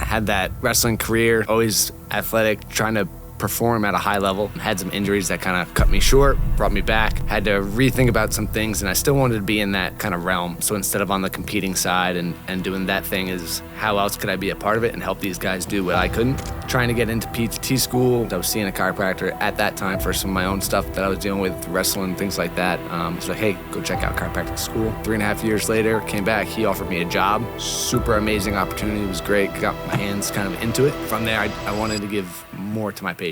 had that wrestling career, always athletic, trying to perform at a high level. Had some injuries that kind of cut me short, brought me back. Had to rethink about some things, and I still wanted to be in that kind of realm. So instead of on the competing side and doing that thing, is how else could I be a part of it and help these guys do what I couldn't? Trying to get into PTT school. I was seeing a chiropractor at that time for some of my own stuff that I was dealing with, wrestling, things like that. He's like, hey, go check out chiropractic school. 3.5 years later, came back. He offered me a job. Super amazing opportunity. It was great. Got my hands kind of into it. From there, I wanted to give more to my patients.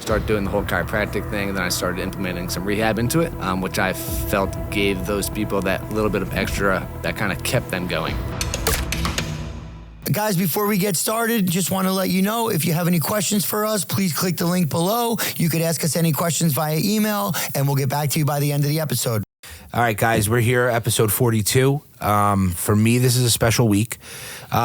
Started doing the whole chiropractic thing, and then I started implementing some rehab into it, which I felt gave those people that little bit of extra that kind of kept them going. Guys, before we get started, just want to let you know, if you have any questions for us, please click the link below. You could ask us any questions via email, and we'll get back to you by the end of the episode. All right, guys, we're here, episode 42. For me, this is a special week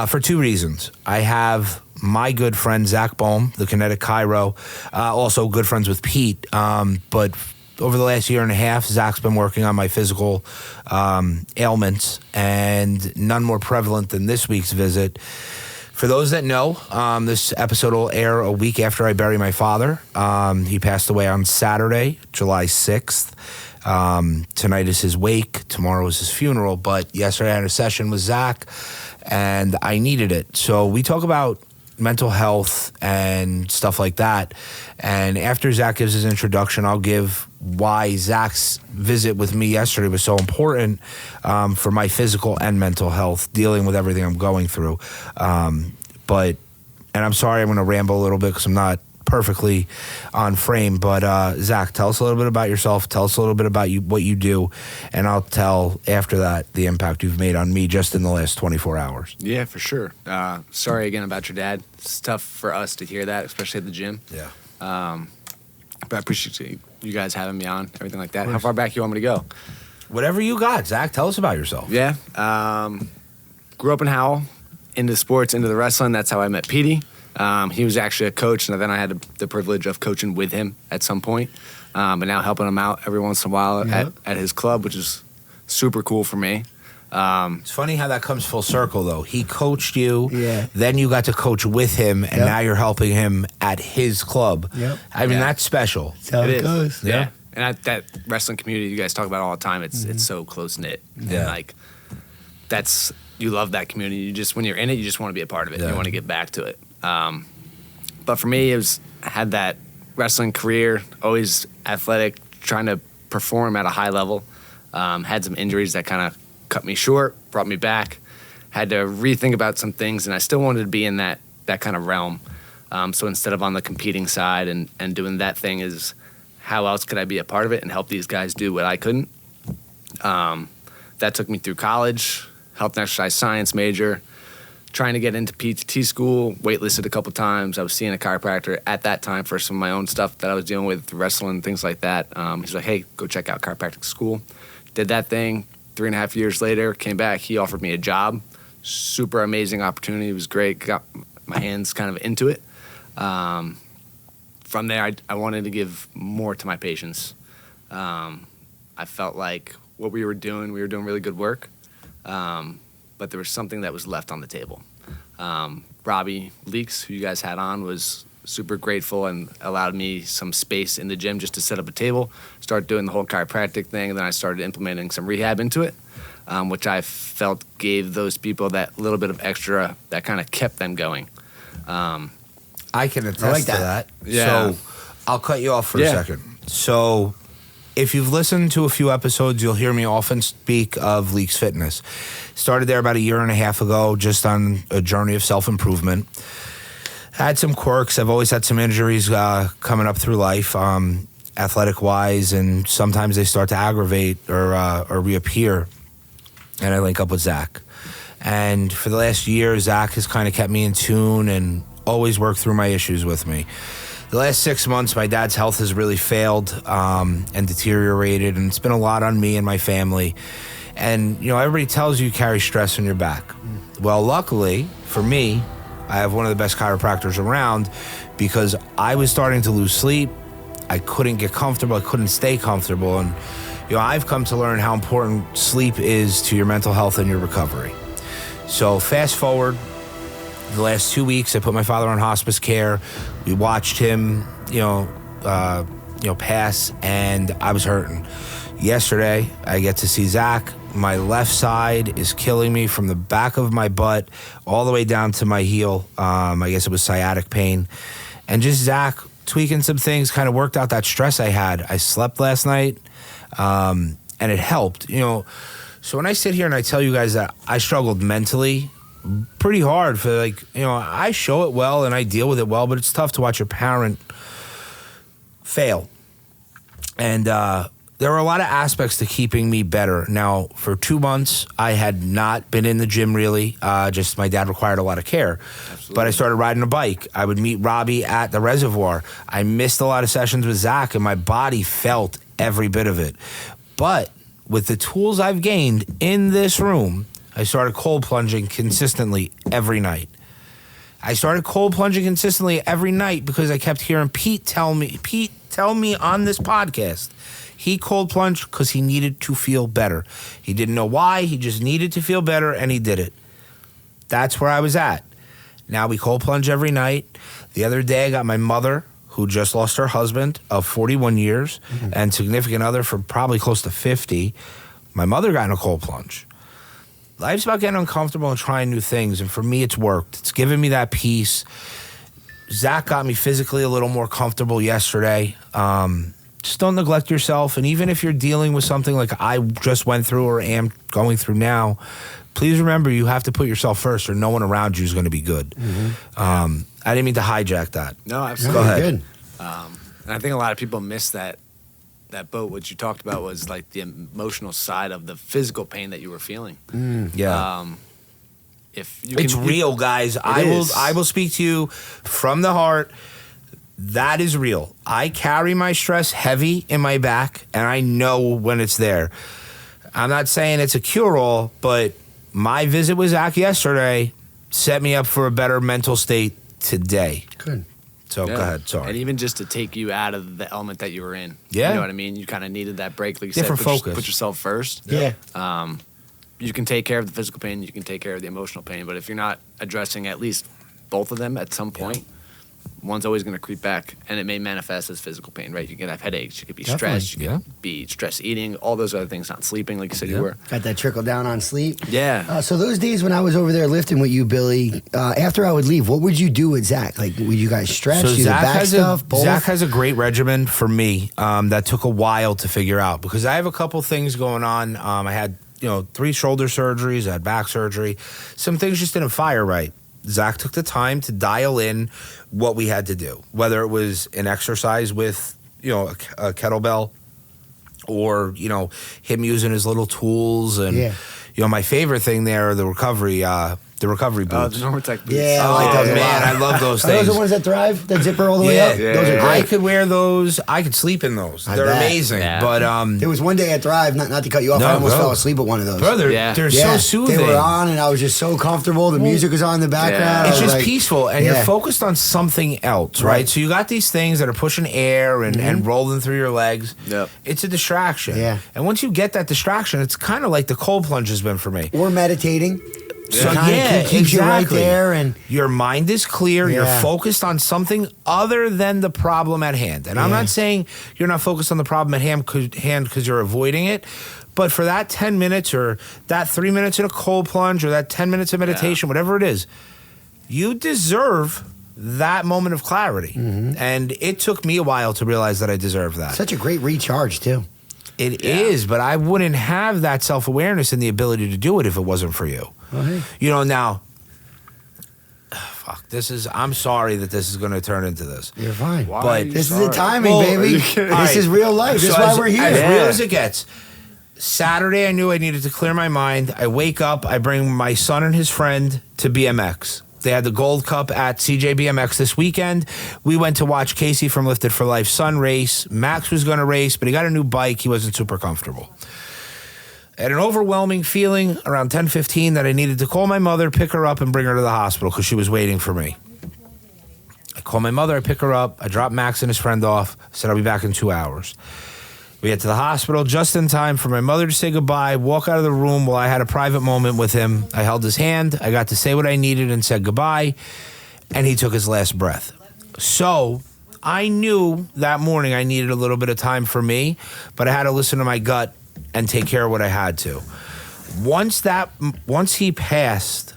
for two reasons. I have my good friend, Zach Bohm, the Kinetic Chiro, also good friends with Pete. But over the last year and a half, Zach's been working on my physical ailments, and none more prevalent than this week's visit. For those that know, this episode will air a week after I bury my father. He passed away on Saturday, July 6th. Tonight is his wake. Tomorrow is his funeral. But yesterday I had a session with Zach, and I needed it. So we talk about mental health and stuff like that. And after Zach gives his introduction, I'll give why Zach's visit with me yesterday was so important for my physical and mental health, dealing with everything I'm going through. And I'm sorry I'm going to ramble a little bit because I'm not perfectly on frame. But Zach, tell us a little bit about yourself. Tell us a little bit about what you do, and I'll tell after that the impact you've made on me just in the last 24 hours. Yeah, for sure. Sorry again about your dad. It's tough for us to hear that, especially at the gym. Yeah. But I appreciate you guys having me on, everything like that. How far back you want me to go? Whatever you got, Zach. Tell us about yourself. Yeah. Grew up in Howell, into sports, into the wrestling. That's how I met Petey. He was actually a coach, and then I had the privilege of coaching with him at some point, but now helping him out every once in a while at his club, which is super cool for me. It's funny how that comes full circle, though. He coached you, then you got to coach with him, and now you're helping him at his club. I mean, that's special. That's how it goes. Yeah. And that wrestling community you guys talk about all the time, it's so close-knit. Yeah. And like, you love that community. You just, when you're in it, you just want to be a part of it. You want to get back to it. But for me, I had that wrestling career, always athletic, trying to perform at a high level. Had some injuries that kind of cut me short, brought me back. Had to rethink about some things, and I still wanted to be in that kind of realm. So instead of on the competing side and doing that thing, is how else could I be a part of it and help these guys do what I couldn't? That took me through college, health and exercise science major, trying to get into PTT school, waitlisted a couple times. I was seeing a chiropractor at that time for some of my own stuff that I was dealing with, wrestling, things like that. He's like, hey, go check out chiropractic school. Did that thing. 3.5 years later, came back. He offered me a job. Super amazing opportunity. It was great. Got my hands kind of into it. From there, I wanted to give more to my patients. I felt like what we were doing really good work. But there was something that was left on the table. Robbie Leaks, who you guys had on, was super grateful and allowed me some space in the gym just to set up a table, start doing the whole chiropractic thing, and then I started implementing some rehab into it, which I felt gave those people that little bit of extra that kind of kept them going. I can attest to that. Yeah. So I'll cut you off for a second. So if you've listened to a few episodes, you'll hear me often speak of Leaks Fitness. Started there about 1.5 years ago, just on a journey of self-improvement. Had some quirks. I've always had some injuries coming up through life, athletic-wise, and sometimes they start to aggravate or reappear. And I link up with Zach. And for the last year, Zach has kind of kept me in tune and always worked through my issues with me. The last 6 months, my dad's health has really failed and deteriorated, and it's been a lot on me and my family. And, you know, everybody tells you carry stress on your back. Well, luckily for me, I have one of the best chiropractors around because I was starting to lose sleep. I couldn't get comfortable. I couldn't stay comfortable. And, you know, I've come to learn how important sleep is to your mental health and your recovery. So fast forward, The last 2 weeks, I put my father on hospice care. We watched him, pass, and I was hurting. Yesterday, I get to see Zach. My left side is killing me from the back of my butt all the way down to my heel. I guess it was sciatic pain. And just Zach tweaking some things kind of worked out that stress I had. I slept last night, and it helped. So when I sit here and I tell you guys that I struggled mentally pretty hard for I show it well and I deal with it well, but it's tough to watch your parent fail. And there were a lot of aspects to keeping me better. Now, for 2 months, I had not been in the gym really. Just my dad required a lot of care. Absolutely. But I started riding a bike. I would meet Robbie at the reservoir. I missed a lot of sessions with Zach, and my body felt every bit of it. But with the tools I've gained in this room, I started cold plunging consistently every night. I started cold plunging consistently every night because I kept hearing Pete tell me on this podcast he cold plunged because he needed to feel better. He didn't know why. He just needed to feel better, and he did it. That's where I was at. Now we cold plunge every night. The other day, I got my mother, who just lost her husband of 41 years and significant other for probably close to 50. My mother got in a cold plunge. Life's about getting uncomfortable and trying new things, and for me, it's worked. It's given me that peace. Zach got me physically a little more comfortable yesterday. Just don't neglect yourself, and even if you're dealing with something like I just went through or am going through now, please remember you have to put yourself first, or no one around you is going to be good. I didn't mean to hijack that. No, absolutely. Go ahead. Good. And I think a lot of people miss that boat. What you talked about was like the emotional side of the physical pain that you were feeling. If you it's real, guys. I will speak to you from the heart. That is real. I carry my stress heavy in my back, and I know when it's there. I'm not saying it's a cure-all, but my visit with Zach yesterday set me up for a better mental state today. Good. So go ahead. Sorry. And even just to take you out of the element that you were in. Yeah. You know what I mean? You kind of needed that break. Like you Different said, focus. Put yourself first. Yeah. You can take care of the physical pain. You can take care of the emotional pain. But if you're not addressing at least both of them at some point, one's always going to creep back, and it may manifest as physical pain, right? You can have headaches, you could be stressed, you could be stress eating, all those other things, not sleeping like you said you were. Got that trickle down on sleep. Yeah. So those days when I was over there lifting with you, Billy, after I would leave, what would you do with Zach? Like, would you guys stretch, do the back stuff, both? Zach has a great regimen for me that took a while to figure out because I have a couple things going on. I had 3 shoulder surgeries, I had back surgery. Some things just didn't fire right. Zach took the time to dial in what we had to do, whether it was an exercise with, a kettlebell or, him using his little tools. And, my favorite thing there, the recovery boots. The Normatec boots. Yeah, I like those a lot. I love those Are things. those the ones that drive? That zipper all the way up? Yeah. Those are I great. could wear those. I could sleep in those. They're bet. amazing. Yeah. But There was one day at Thrive, not to cut you off, I almost fell asleep with one of those. brother, Yeah. they're so soothing. They were on, and I was just so comfortable. The music was on in the background. It's I was just like, peaceful, and you're focused on something else, right? So you got these things that are pushing air and rolling through your legs. Yep. It's a distraction. Yeah. And once you get that distraction, it's kind of like the cold plunge has been for me. Or meditating. So Keeps you right there, and your mind is clear. You're Yeah. focused on something other than the problem at hand. And I'm not saying you're not focused on the problem at hand because you're avoiding it. But for that 10 minutes or that 3 minutes in a cold plunge or that 10 minutes of meditation, whatever it is, you deserve that moment of clarity. And it took me a while to realize that I deserve that. such a great recharge, too. It is, but I wouldn't have that self-awareness and the ability to do it if it wasn't for you. Now, I'm sorry that this is going to turn into this. You're fine. Why But are you This is sorry? the timing, baby. This is real life. This is why we're here. As real as it gets. Saturday, I knew I needed to clear my mind. I wake up, I bring my son and his friend to BMX. They had the Gold Cup at CJ BMX this weekend. We went to watch Casey from Lifted for Life's son race. Max was going to race, but he got a new bike. He wasn't super comfortable. I had an overwhelming feeling around 10:15 that I needed to call my mother, pick her up, and bring her to the hospital because she was waiting for me. I call my mother, I pick her up, I drop Max and his friend off. I said, I'll be back in 2 hours. We get to the hospital just in time for my mother to say goodbye, walk out of the room while I had a private moment with him. I held his hand. I got to say what I needed and said goodbye, and he took his last breath. So I knew that morning I needed a little bit of time for me, but I had to listen to my gut and take care of what I had to. Once he passed,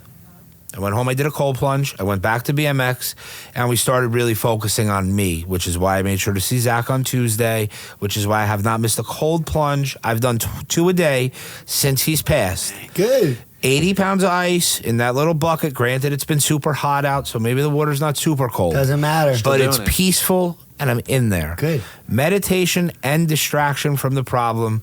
I went home, I did a cold plunge, I went back to BMX, and we started really focusing on me, which is why I made sure to see Zach on Tuesday, which is why I have not missed a cold plunge. I've done 2 a day since he's passed. Good. 80 pounds of ice in that little bucket. Granted, it's been super hot out, so maybe the water's not super cold. Doesn't matter. But it's peaceful, and I'm in there. Good. Meditation and distraction from the problem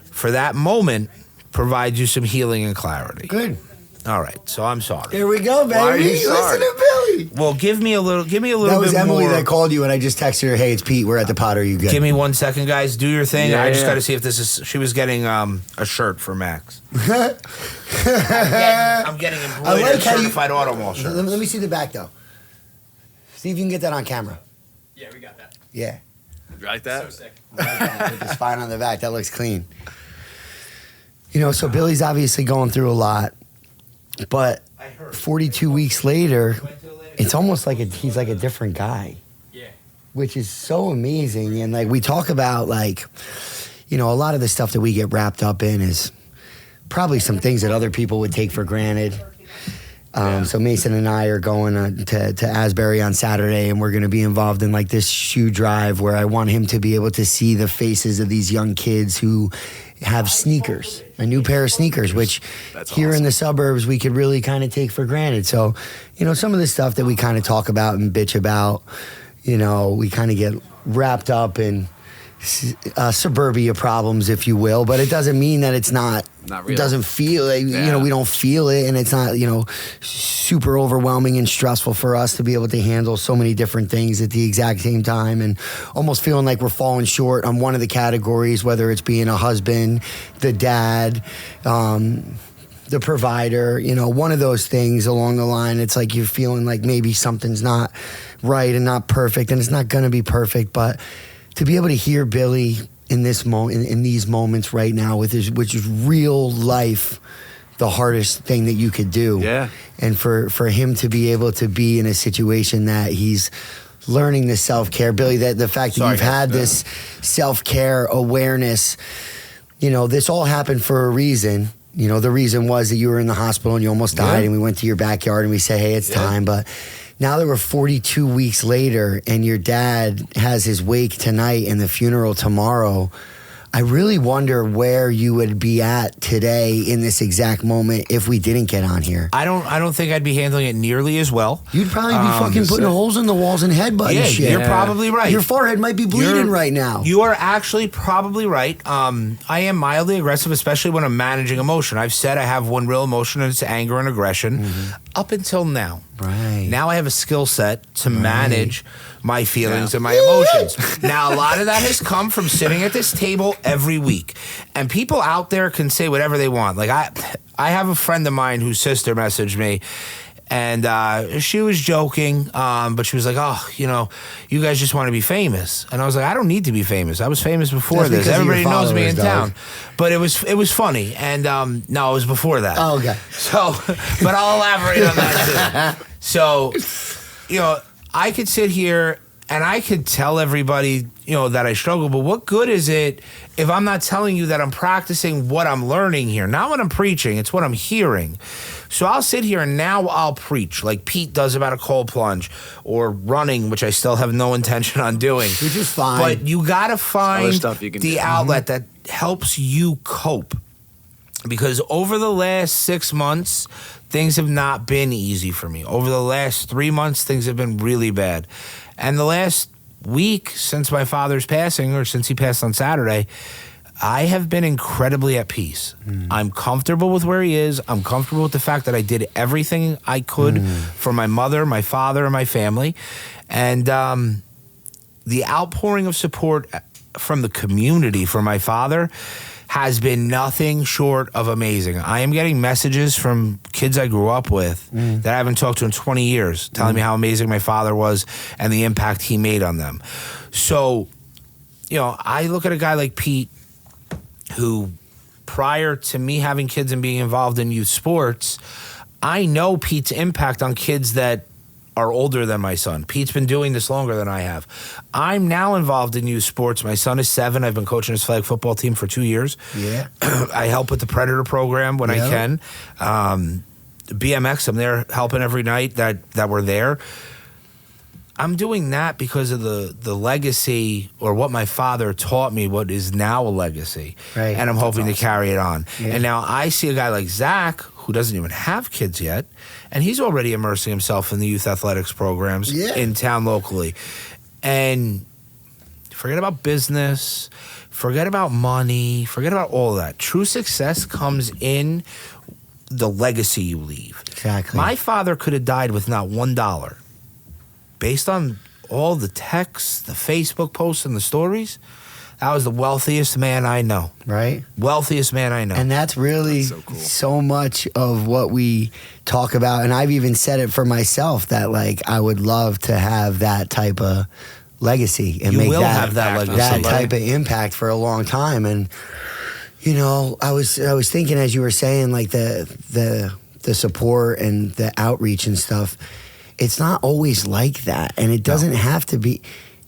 for that moment provides you some healing and clarity. Good. All right, so I'm sorry. Here we go, baby. Why are you sorry? Listen to Billy. Well, give me a little That bit was Emily more. that called you, and I just texted her, hey, it's Pete. We're at the pot. Are you good? Give me 1 second, guys. Do your thing. Yeah, I just yeah. got to see if this is. She was getting a shirt for Max. I'm getting I embroidered like how you- certified automall shirts. Let me see the back, though. See if you can get that on camera. Yeah, we got that. Yeah. You like that? So sick. I like that, with the spine on the back. That looks clean. You know, so Billy's obviously going through a lot, but 42 weeks later, it's almost like he's like a different guy, Yeah. which is so amazing. And like we talk about, like, you know, a lot of the stuff that we get wrapped up in is probably some things that other people would take for granted. So Mason and I are going to Asbury on Saturday, and we're going to be involved in like this shoe drive where I want him to be able to see the faces of these young kids who have sneakers, a new pair of sneakers, which That's here in awesome. the suburbs we could really kind of take for granted. So, you know, some of the stuff that we kind of talk about and bitch about, you know, we kind of get wrapped up in suburbia problems, if you will, but it doesn't mean that it's not Not real. It doesn't feel like, you know, Yeah. we don't feel it, and it's not, you know, super overwhelming and stressful for us to be able to handle so many different things at the exact same time, and almost feeling like we're falling short on one of the categories, whether it's being a husband, the dad, the provider, you know, one of those things along the line. It's like you're feeling like maybe something's not right and not perfect, and it's not going to be perfect, but to be able to hear Billy in this moment, in these moments right now, with his, which is real life, the hardest thing that you could do. Yeah. And for him to be able to be in a situation that he's learning the self-care, Billy, that the fact that Sorry, you've had guys. this self-care awareness, you know, this all happened for a reason. You know, the reason was that you were in the hospital and you almost died, and we went to your backyard and we say, hey, it's time. But now that we're 42 weeks later and your dad has his wake tonight and the funeral tomorrow, I really wonder where you would be at today in this exact moment if we didn't get on here. I don't think I'd be handling it nearly as well. You'd probably be fucking putting holes in the walls and headbutting Yeah, shit. you're probably right. Your forehead might be bleeding right now. You are actually probably right. I am mildly aggressive, especially when I'm managing emotion. I've said I have one real emotion, and it's anger and aggression. Up until now. Right. Now I have a skill set to manage my feelings and my emotions. Now, a lot of that has come from sitting at this table every week. And people out there can say whatever they want. Like, I have a friend of mine whose sister messaged me, and she was joking, but she was like, oh, you know, you guys just want to be famous. And I was like, I don't need to be famous. I was famous before That's this. because of your Everybody knows me in followers, town. But it was funny. And no, it was before that. Oh, okay. So, but I'll elaborate on that too. So, you know, I could sit here and I could tell everybody, you know, that I struggle, but what good is it if I'm not telling you that I'm practicing what I'm learning here? Not what I'm preaching, it's what I'm hearing. So I'll sit here and now I'll preach like Pete does about a cold plunge or running, which I still have no intention on doing. Which is fine. But you got to find stuff you can the do. outlet that helps you cope. Because over the last 6 months, things have not been easy for me. Over the last 3 months, things have been really bad. And the last week since my father's passing, or since he passed on Saturday, I have been incredibly at peace. I'm comfortable with where he is. I'm comfortable with the fact that I did everything I could for my mother, my father, and my family. And the outpouring of support from the community for my father has been nothing short of amazing. I am getting messages from kids I grew up with that I haven't talked to in 20 years, telling me how amazing my father was and the impact he made on them. So I look at a guy like Pete, who prior to me having kids and being involved in youth sports, I know Pete's impact on kids that are older than my son. Pete's been doing this longer than I have. I'm now involved in youth sports. My son is 7. I've been coaching his flag football team for 2 years. Yeah. I help with the Predator program when I can. BMX, I'm there helping every night that we're there. I'm doing that because of the legacy, or what my father taught me, what is now a legacy. Right. And I'm hoping to carry it on. Yeah. And now I see a guy like Zach, who doesn't even have kids yet, and he's already immersing himself in the youth athletics programs in town locally. And forget about business, forget about money, forget about all that. True success comes in the legacy you leave. Exactly. My father could have died with not $1. Based on all the texts, the Facebook posts, and the stories, that was the wealthiest man I know. Right. Wealthiest man I know. And that's really so cool. So much of what we talk about. And I've even said it for myself that, like, I would love to have that type of legacy and You make will that, have that legacy. that type of impact for a long time. And, I was thinking as you were saying, like, the support and the outreach and stuff, it's not always like that. And it doesn't have to be.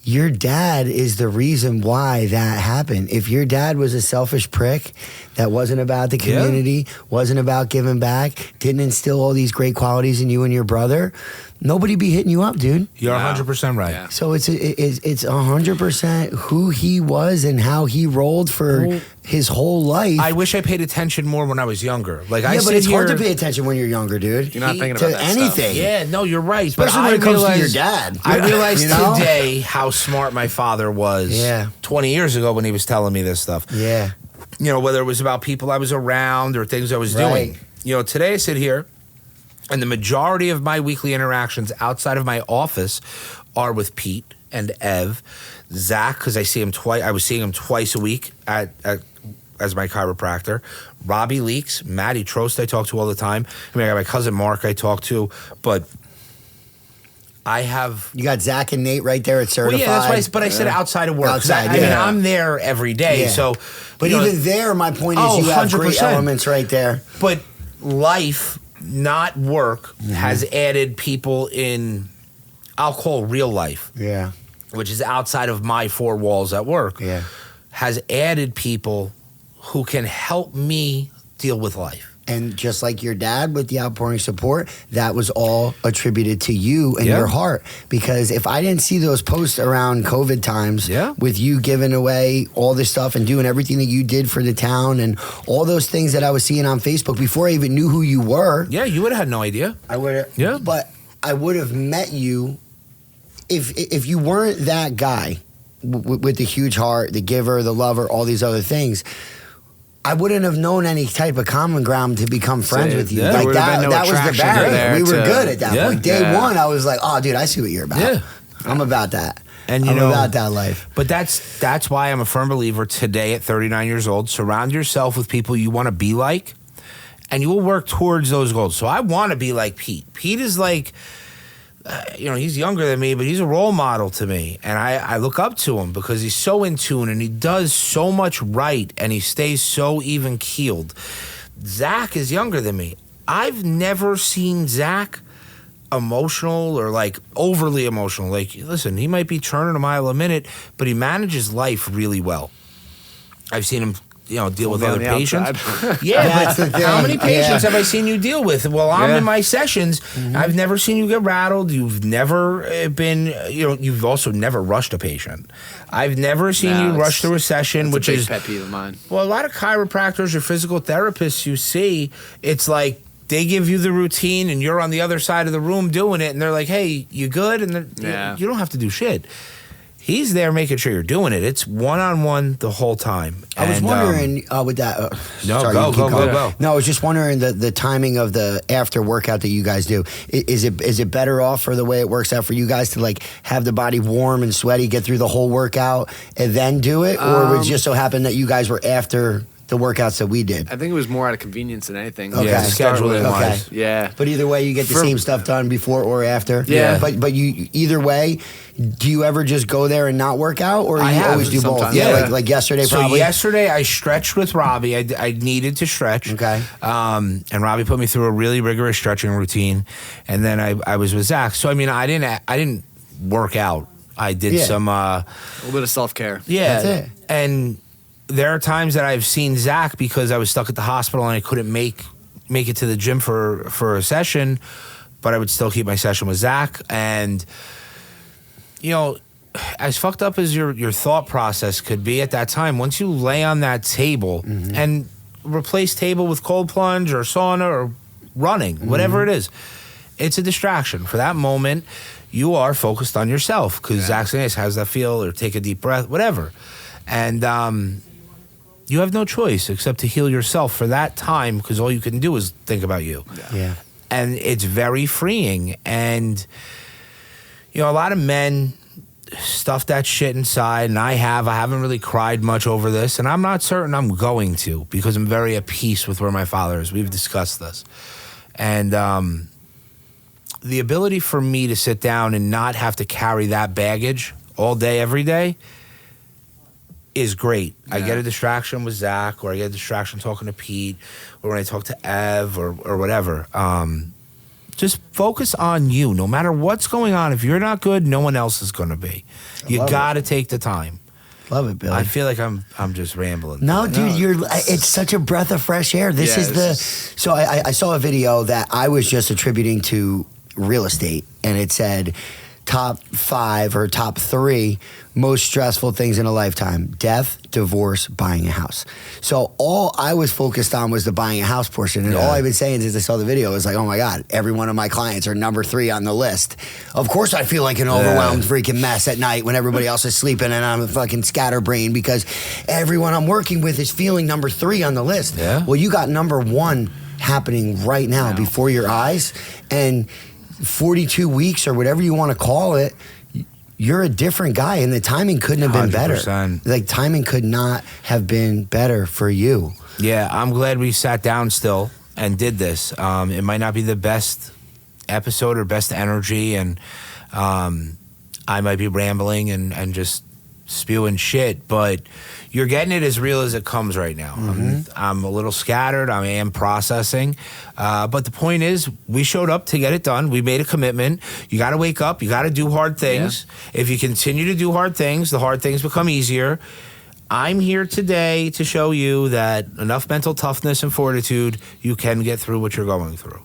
Your dad is the reason why that happened. If your dad was a selfish prick that wasn't about the community, wasn't about giving back, didn't instill all these great qualities in you and your brother, nobody be hitting you up, dude. You're 100% right. Yeah. So it's 100% who he was and how he rolled for his whole life. I wish I paid attention more when I was younger. Like, yeah, but it's hard to pay attention when you're younger, dude. You're not thinking to about that anything. stuff. Yeah, no, you're right. Especially but when I it comes realized, to your dad. I realized You know? today how smart my father was 20 years ago when he was telling me this stuff. Yeah. Whether it was about people I was around or things I was doing. Today I sit here, and the majority of my weekly interactions outside of my office are with Pete and Ev, Zach, because I see him twice. I was seeing him twice a week as my chiropractor. Robbie Leaks, Maddie Trost, I talk to all the time. I got my cousin Mark I talk to, but I have. You got Zach and Nate right there at Certified. Well, yeah, that's why. But I said outside of work. Outside, I mean, I'm there every day. Yeah. So, but even there, my point is, you have 100%. great elements right there. But life, not work, has added people in, I'll call real life. Yeah. Which is outside of my 4 walls at work. Yeah. Has added people who can help me deal with life. And just like your dad with the outpouring support, that was all attributed to you and your heart. Because if I didn't see those posts around COVID times with you giving away all this stuff and doing everything that you did for the town and all those things that I was seeing on Facebook before I even knew who you were. Yeah, you would have had no idea. I would have. Yeah. But I would have met you if you weren't that guy with the huge heart, the giver, the lover, all these other things. I wouldn't have known any type of common ground to become friends with you. Like that was the barrier. We were good at that point. Day one, I was like, oh, dude, I see what you're about. Yeah. I'm about that. And I'm about that life. But that's why I'm a firm believer today at 39 years old. Surround yourself with people you want to be like, and you will work towards those goals. So I want to be like Pete. Pete is like, he's younger than me, but he's a role model to me. And I look up to him because he's so in tune and he does so much right and he stays so even keeled. Zach is younger than me. I've never seen Zach emotional or like overly emotional. Like, listen, he might be churning a mile a minute, but he manages life really well. I've seen him deal with other patients. Yeah, but how many patients have I seen you deal with? Well, I'm in my sessions. I've never seen you get rattled. You've never been, you've also never rushed a patient. I've never seen you rush through a session, which is a big pet peeve of mine. Well, a lot of chiropractors or physical therapists you see, it's like they give you the routine and you're on the other side of the room doing it, and they're like, "Hey, you good?" And you don't have to do shit. He's there making sure you're doing it. It's one-on-one the whole time. I was wondering with that. Go. No, I was just wondering the timing of the after workout that you guys do. Is it better off for the way it works out for you guys to like have the body warm and sweaty, get through the whole workout, and then do it, or would it just so happen that you guys were after the workouts that we did. I think it was more out of convenience than anything. Okay. Yeah, To start scheduling with. wise. Yeah. But either way, you get the same stuff done before or after. Yeah. But you either way, do you ever just go there and not work out, or I you have always do both? sometimes. Yeah, Yeah. like yesterday So probably. yesterday I stretched with Robbie. I needed to stretch. Okay. And Robbie put me through a really rigorous stretching routine, and then I was with Zach. So I mean, I didn't work out. I did some. A little bit of self-care. Yeah. That's it. And there are times that I've seen Zach because I was stuck at the hospital and I couldn't make it to the gym for a session, but I would still keep my session with Zach. And you know, as fucked up as your thought process could be at that time, once you lay on that table and replace table with cold plunge or sauna or running, whatever it is, it's a distraction. For that moment, you are focused on yourself because Zach's saying, how's that feel? Or take a deep breath, whatever. And you have no choice except to heal yourself for that time because all you can do is think about you. Yeah. And it's very freeing. And, you know, a lot of men stuff that shit inside, and I haven't really cried much over this, and I'm not certain I'm going to because I'm very at peace with where my father is. We've discussed this. And the ability for me to sit down and not have to carry that baggage all day, every day, is great. Yeah. I get a distraction with Zach, or I get a distraction talking to Pete, or when I talk to Ev, or whatever. Just focus on you. No matter what's going on, if you're not good, no one else is going to be. You got to take the time. Love it, Billy. I feel like I'm just rambling. No, dude, it's such a breath of fresh air. So I saw a video that I was just attributing to real estate, and it said top 5 or top 3 most stressful things in a lifetime: death, divorce, buying a house. So all I was focused on was the buying a house portion, and all I've been saying since I saw the video is like, oh my God, every one of my clients are number 3 on the list. Of course I feel like an overwhelmed freaking mess at night when everybody else is sleeping and I'm a fucking scatterbrain because everyone I'm working with is feeling number 3 on the list. Yeah. Well, you got number 1 happening right now before your eyes, and 42 weeks or whatever you want to call it, you're a different guy, and the timing couldn't have been 100%. better. Like, timing could not have been better for you. Yeah, I'm glad we sat down still and did this. It might not be the best episode or best energy, and I might be rambling and just spewing shit, but you're getting it as real as it comes right now. I'm a little scattered. I am processing. But the point is, we showed up to get it done. We made a commitment. You got to wake up. You got to do hard things. Yeah. If you continue to do hard things, the hard things become easier. I'm here today to show you that enough mental toughness and fortitude, you can get through what you're going through.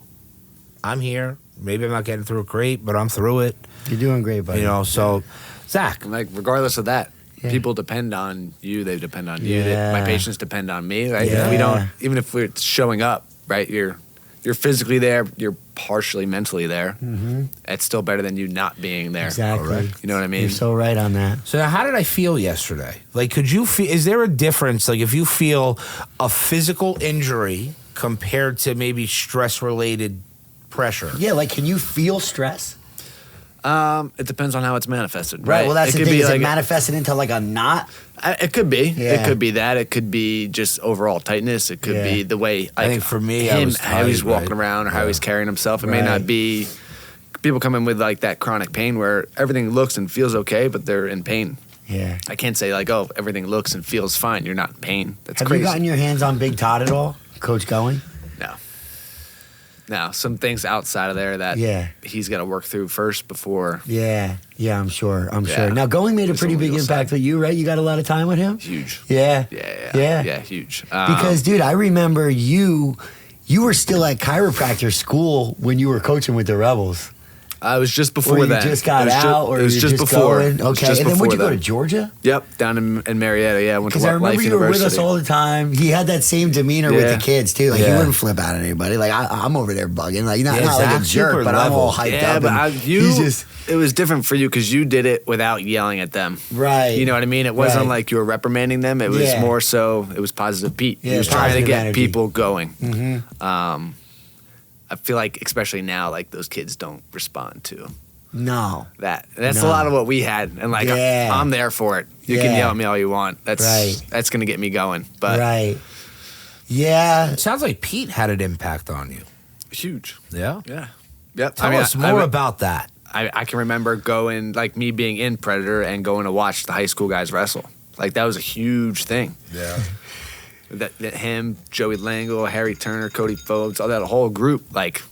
I'm here. Maybe I'm not getting through it great, but I'm through it. You're doing great, buddy. You know, so, Zach. Like, regardless of that, people depend on you. They depend on you. My patients depend on me, right? Yeah. If we don't, even if we're showing up, right? You're physically there. You're partially mentally there. It's still better than you not being there. Exactly. You know what I mean? You're so right on that. So now, how did I feel yesterday? Like, could you feel? Is there a difference? Like, if you feel a physical injury compared to maybe stress-related pressure? Yeah, like, can you feel stress? It depends on how it's manifested, right? Well, that's it the could thing. be Is like it manifested into like a knot? It could be. Yeah. It could be that. It could be just overall tightness. It could be the way I think for me, I was how he's tight, walking right? around or how he's carrying himself. It may Right. not be. People come in with like that chronic pain where everything looks and feels okay, but they're in pain. Yeah. I can't say like, oh, everything looks and feels fine. You're not in pain. That's Have crazy. you gotten your hands on Big Todd at all? Coach Going? No, some things outside of there that he's got to work through first before. Yeah, I'm sure. Now, Going made a pretty big impact with you, right? You got a lot of time with him? Huge. Yeah, huge. Because, dude, I remember you were still at chiropractor school when you were coaching with the Rebels. I was just before or that. You just got out, or it was you just just before. going? Okay, and then would you go to Georgia? Yep, down in Marietta. Yeah, went to Because I remember Life you were with University. us all the time. He had that same demeanor with the kids too. Like he wouldn't flip out at anybody. Like I'm over there bugging. Like not like a jerk, but I'm all hyped up. But it was different for you because you did it without yelling at them. Right. You know what I mean? It wasn't like you were reprimanding them. It was more so. It was positive Pete. Yeah, he was trying to get energy. people going. I feel like especially now, like those kids don't respond to. No. That's a lot of what we had. And like, I'm there for it. You can yell at me all you want. That's going to get me going. But Yeah. It sounds like Pete had an impact on you. Huge. Yeah? Yeah. Yep. Tell us more about that. I can remember going, like me being in Predator and going to watch the high school guys wrestle. Like that was a huge thing. Yeah. That him, Joey Langle, Harry Turner, Cody Phobes, all that whole group, like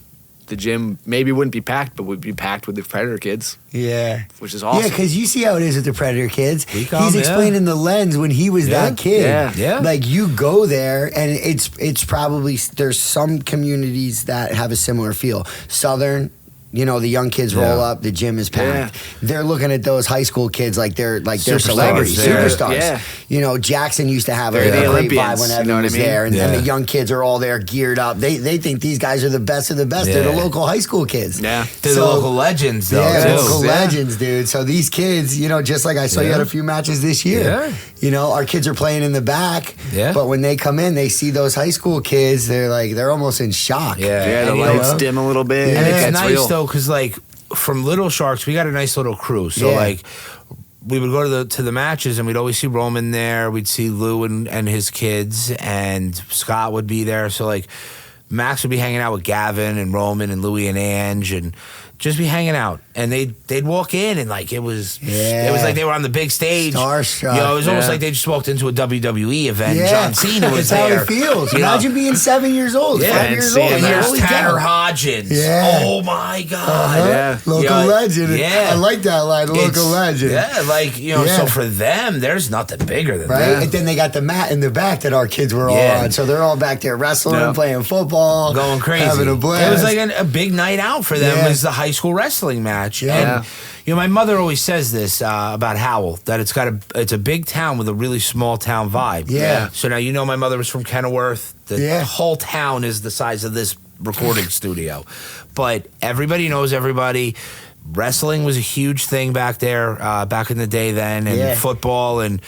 the gym maybe wouldn't be packed, but would be packed with the Predator kids. Yeah. Which is awesome. Yeah, because you see how it is with the Predator kids. He's He's explaining the lens when he was that kid. Yeah. Like you go there and it's probably, there's some communities that have a similar feel. Southern, you know, the young kids roll up, the gym is packed. They're looking at those high school kids like they're celebrities, superstars. Yeah. You know, Jackson used to have a They're the great vibe Olympians, when you Evan know what was I mean? there, and Yeah. the young kids are all there geared up. They think these guys are the best of the best. Yeah. They're the local high school kids. Yeah. They're the local legends, though, Yeah, too. local Yeah. legends, dude. So these kids, you know, just like I saw you Yeah. had a few matches this year. Yeah. You know, our kids are playing in the back. Yeah. But when they come in, they see those high school kids. They're almost in shock. Yeah. Yeah, the And, you lights know, dim a little bit. Yeah. And it it's gets nice, real. though, because, like, from Little Sharks, we got a nice little crew. So, Yeah. like, we would go to the matches, and we'd always see Roman there. We'd see Lou and his kids, and Scott would be there. So, like, Max would be hanging out with Gavin and Roman and Louie and Ange, and just be hanging out. And they'd walk in, and like it was like they were on the big stage. Starstruck. You know, it was almost Yeah. like they just walked into a WWE event. Yeah. John Cena was That's there. how it feels. You know? Imagine being 7 years old, Yeah, 5 and years seeing old. And that. there's Holy Tanner cow. Hodgins. Yeah. Oh my God. Uh-huh. Yeah. Local You know, legend. yeah. I like that line, local It's- legend. Yeah, like, you know, Yeah. so for them, there's nothing bigger than Right? that. And then they got the mat in the back that our kids were all Yeah. on. So they're all back there wrestling, Yeah. playing football, Going crazy. having a blast. It was like a big night out for them. Yeah. Was the high school wrestling match. Yeah. And, you know, my mother always says this about Howell, that it's a big town with a really small town vibe. Yeah. So now, you know, my mother was from Kenilworth. The whole town is the size of this recording studio. But everybody knows everybody. Wrestling was a huge thing back there, back in the day then, and football, and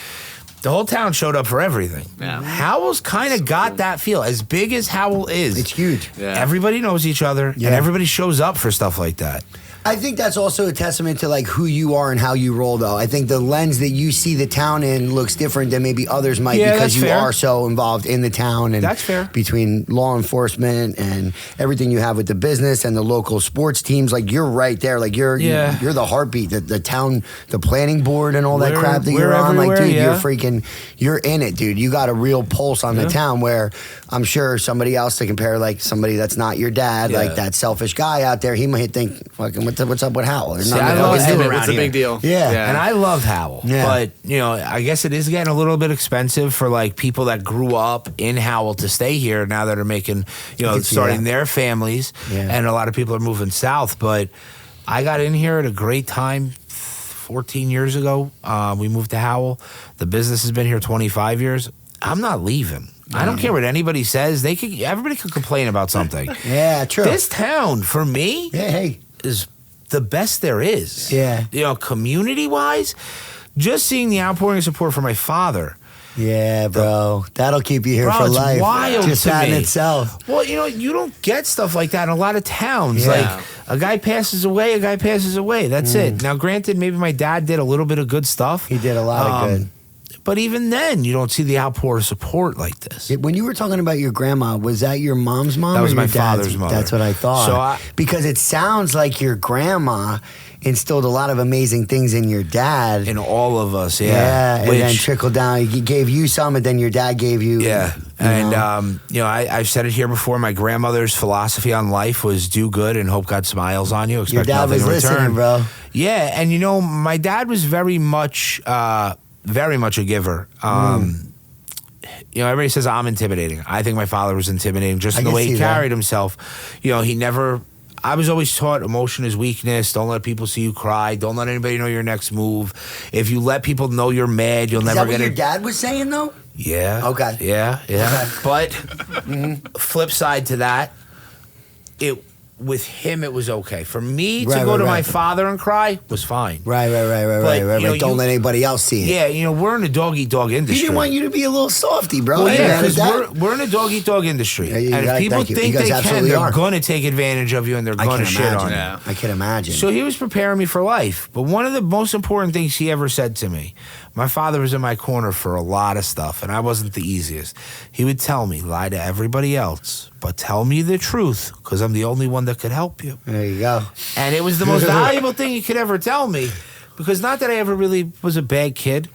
the whole town showed up for everything. Yeah. Howell's kind of got that feel. As big as Howell is, It's huge. Yeah. everybody knows each other, Yeah. and everybody shows up for stuff like that. I think that's also a testament to like who you are and how you roll, though. I think the lens that you see the town in looks different than maybe others might Yeah, because that's you fair. are so involved in the town and That's fair. between law enforcement and everything you have with the business and the local sports teams. Like you're right there. Like you're the heartbeat, the town, the planning board and all that We're- crap that we're you're on. Like, everywhere, dude, yeah. you're in it, dude. You got a real pulse on the town where I'm sure somebody else to compare, like somebody that's not your dad, Yeah. like that selfish guy out there, he might think, fucking, what's up with Howell? There's See, nothing I the hell love he's him doing around What's the here. big deal? Yeah. And I love Howell, Yeah. but you know, I guess it is getting a little bit expensive for like people that grew up in Howell to stay here now that are making, you know, can see starting that. their families, Yeah. and a lot of people are moving south. But I got in here at a great time. 14 years ago, we moved to Howell. The business has been here 25 years. I'm not leaving. I don't care what anybody says. Everybody could complain about something. Yeah, true. This town, for me, yeah, hey. is the best there is. Yeah. You know, community wise, just seeing the outpouring of support from my father. Yeah, bro. That'll keep you here Bro, for it's life. wild Just to that in me. itself. Well, you know, you don't get stuff like that in a lot of towns. Yeah. Like a guy passes away, That's it. Now, granted, maybe my dad did a little bit of good stuff. He did a lot of good. But even then, you don't see the outpour of support like this. When you were talking about your grandma, was that your mom's mom? That was or my your dad's? father's mother. That's what I thought. So because it sounds like your grandma instilled a lot of amazing things in your dad. In all of us, yeah, and Which- then trickled down. He gave you some, and then your dad gave you. Yeah. you And, know. you know, I've said it here before. My grandmother's philosophy on life was do good and hope God smiles on you. your Expect dad nothing was in return. listening, bro. Yeah. And, you know, my dad was very much a giver. You know, everybody says I'm intimidating. I think my father was intimidating just in I the can way he see that. carried himself. You know, I was always taught emotion is weakness. Don't let people see you cry. Don't let anybody know your next move. If you let people know you're mad, you'll Is never that what get your it. dad was saying, though? Yeah. Okay. Yeah. Okay. But flip side to that, with him, it was okay. For me to Right, go right, to my right. father and cry was fine. Right. But, you know, Don't let anybody else see it. Yeah, you know, we're in the dog-eat-dog industry. He didn't want you to be a little softy, bro. Well, I ain't yeah, mad at because that. we're in a dog-eat-dog industry. Yeah, you and if got- people thank you. think You guys they can, absolutely they're are. going to take advantage of you and they're I going can to shit on imagine. you. Yeah. I can imagine. So he was preparing me for life. But one of the most important things he ever said to me, my father was in my corner for a lot of stuff, and I wasn't the easiest. He would tell me, lie to everybody else, but tell me the truth, because I'm the only one that could help you. There you go. And it was the most valuable thing he could ever tell me, because not that I ever really was a bad kid,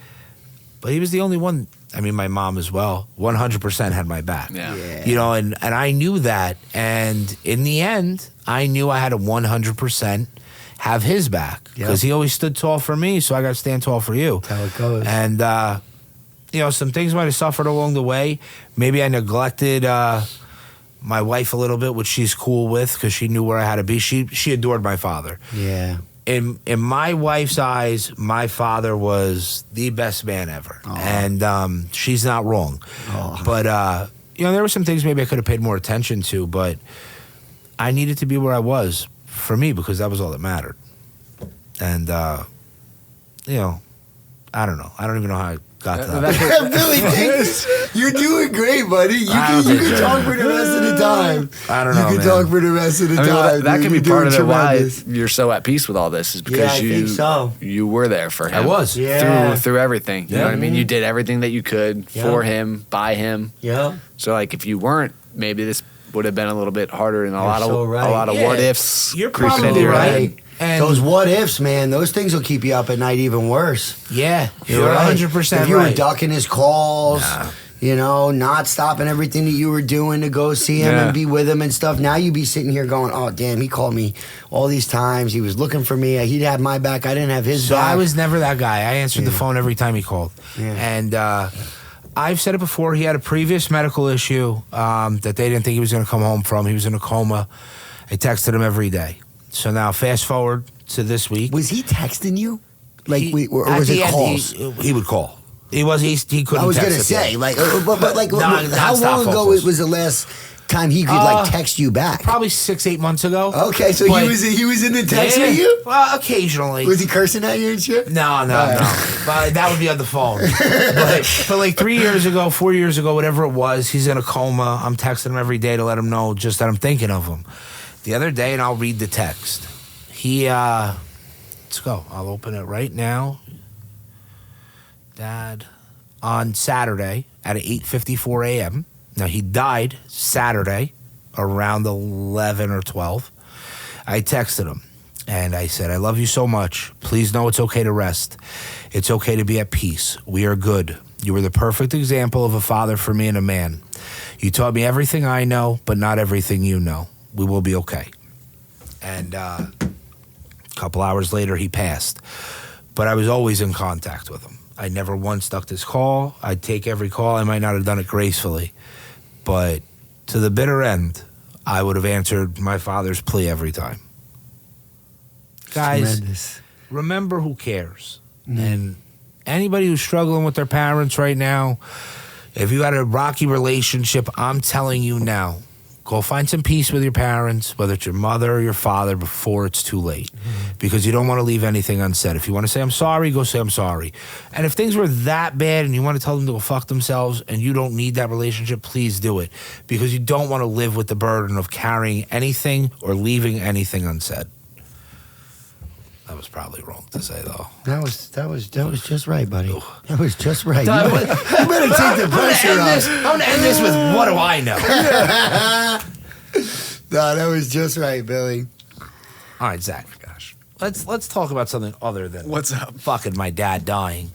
but he was the only one. I mean, my mom as well, 100% had my back. Yeah. You know, and I knew that. And in the end, I knew I had to 100% have his back, because he always stood tall for me, so I got to stand tall for you. That's how it goes. And, you know, some things might have suffered along the way. Maybe I neglected my wife a little bit, which she's cool with, because she knew where I had to be. She adored my father. Yeah. In my wife's eyes, my father was the best man ever. And she's not wrong. But, you know, there were some things maybe I could have paid more attention to, but I needed to be where I was for me, because that was all that mattered. And, you know, I don't know. I don't even know how I got to that. Billy, thanks. You're doing great, buddy. You can talk for the rest of the time. I don't know, You can man. talk for the rest of the I mean, time. that dude. could be You're part of doing it why tremendous. you're so at peace with all this is because Yeah, I think so. you were there for him. I was. Yeah. Through everything. You know what I mean? Mhm. You did everything that you could Yeah. for him, by him. Yeah. So like if you weren't, maybe this would have been a little bit harder and a You're lot so of right. a lot of Yeah. what ifs You're creeping probably into your right. head. And Those what ifs, man, those things will keep you up at night even worse. yeah, You're you're right. 100% If you were right. ducking his calls, you know, not stopping everything that you were doing to go see him Yeah. and be with him and stuff, now you'd be sitting here going, oh, damn, he called me all these times. He was looking for me. He'd have my back. I didn't have his So back. I was never that guy. I answered the Yeah. phone every time he called. Yeah. And I've said it before. He had a previous medical issue that they didn't think he was going to come home from. He was in a coma. I texted him every day. So now fast forward to this week. Was he texting you? Like, or At was the it end, calls? He would call. He couldn't I was text gonna at the say, end. like, but like, how nonstop long ago focus. was the last time he could like text you back? Probably 6-8 months ago. Okay, so But- he was in the text Yeah. with you. Well, occasionally. Was he cursing at you and shit? No. But that would be on the phone. but like 3 years ago, 4 years ago, whatever it was, he's in a coma. I'm texting him every day to let him know just that I'm thinking of him. The other day, and I'll read the text. Let's go. I'll open it right now. Dad, on Saturday at 8:54 a.m. Now, he died Saturday around 11 or 12. I texted him. And I said, I love you so much. Please know it's okay to rest. It's okay to be at peace. We are good. You were the perfect example of a father for me and a man. You taught me everything I know, but not everything you know. We will be okay. And a couple hours later, he passed. But I was always in contact with him. I never once ducked his call. I'd take every call. I might not have done it gracefully. But to the bitter end, I would have answered my father's plea every time. Guys, Tremendous. remember who cares. And anybody who's struggling with their parents right now, if you got a rocky relationship, I'm telling you now, go find some peace with your parents, whether it's your mother or your father, before it's too late. Because you don't want to leave anything unsaid. If you want to say I'm sorry, go say I'm sorry. And if things were that bad and you want to tell them to go fuck themselves and you don't need that relationship, please do it. Because you don't want to live with the burden of carrying anything or leaving anything unsaid. That was probably wrong to say, though. That was just right, buddy. That was just right. You better take the pressure off. I'm going to end this with, what do I know? No, that was just right, Billy. All right, Zach, gosh. Let's talk about something other than What's up? fucking my dad dying.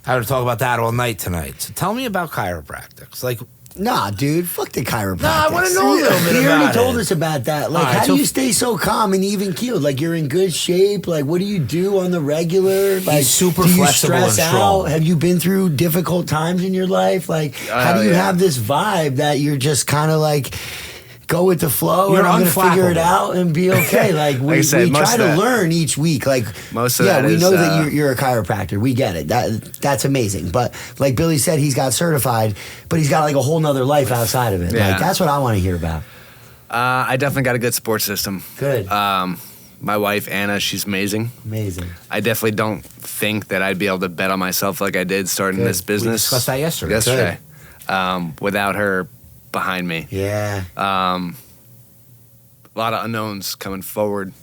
I would talk about that all night tonight. So tell me about chiropractics. Like, Nah, dude, fuck the chiropractic. Nah, I wanna know a little bit He about already told it. us about that. Like, All right, how so- do you stay so calm and even keeled? Like, you're in good shape. Like, what do you do on the regular? Like, super do you flexible stress and out? strong. Have you been through difficult times in your life? Like, how do you yeah. have this vibe that you're just kind of like go with the flow You're and I'm going to figure it unflappable. out and be okay? Like, Like I we said, most try of to that- learn each week. Like, most of yeah, that we is, know that you're a chiropractor. We get it. That's amazing. But like Billy said, he's got certified, but he's got like a whole nother life outside of it. Yeah. Like, that's what I want to hear about. I definitely got a good support system. Good. My wife, Anna, she's amazing. Amazing. I definitely don't think that I'd be able to bet on myself like I did starting this We business. discussed that yesterday. Without her behind me. Yeah. A lot of unknowns coming forward.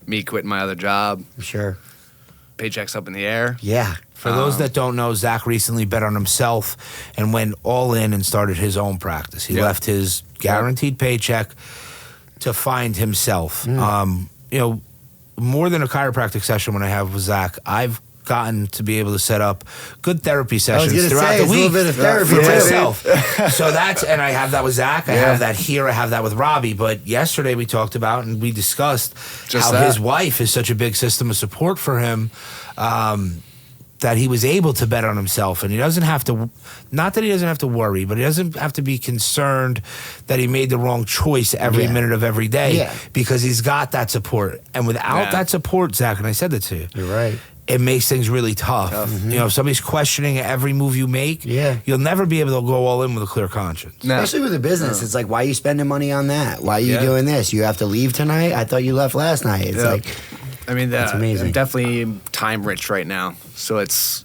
Me quitting my other job. Sure. Paychecks up in the air. Yeah. For those that don't know, Zach recently bet on himself and went all in and started his own practice. He left his guaranteed paycheck to find himself. You know, more than a chiropractic session when I have with Zach, I've gotten to be able to set up good therapy sessions throughout the week a little bit of therapy for too. myself. So that's, and I have that with Zach. I have that here. I have that with Robbie. But yesterday we talked about and we discussed how his wife is such a big system of support for him. That he was able to bet on himself, and he doesn't have to, not that he doesn't have to worry, but he doesn't have to be concerned that he made the wrong choice every minute of every day because he's got that support. And without that support, Zach, and I said that to you, You're right. it makes things really tough. You know, if somebody's questioning every move you make, you'll never be able to go all in with a clear conscience. No. Especially with a business. It's like, why are you spending money on that? Why are you doing this? You have to leave tonight? I thought you left last night. It's like... I mean, that's amazing. I'm definitely time rich right now. So it's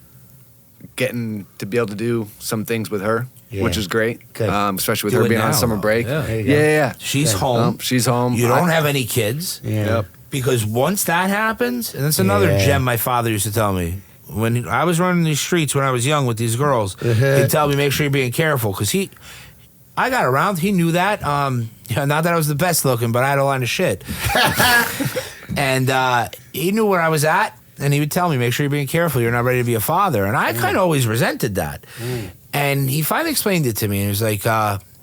getting to be able to do some things with her, which is great. Especially with her being on summer break. Yeah. She's home. She's home. You don't have any kids. Because once that happens, and that's another gem my father used to tell me. When I was running these streets when I was young with these girls, he'd tell me, make sure you're being careful. Because I got around. He knew that. Not that I was the best looking, but I had a line of shit. And he knew where I was at, and he would tell me, make sure you're being careful. You're not ready to be a father. And I kind of always resented that. And he finally explained it to me. And he was like,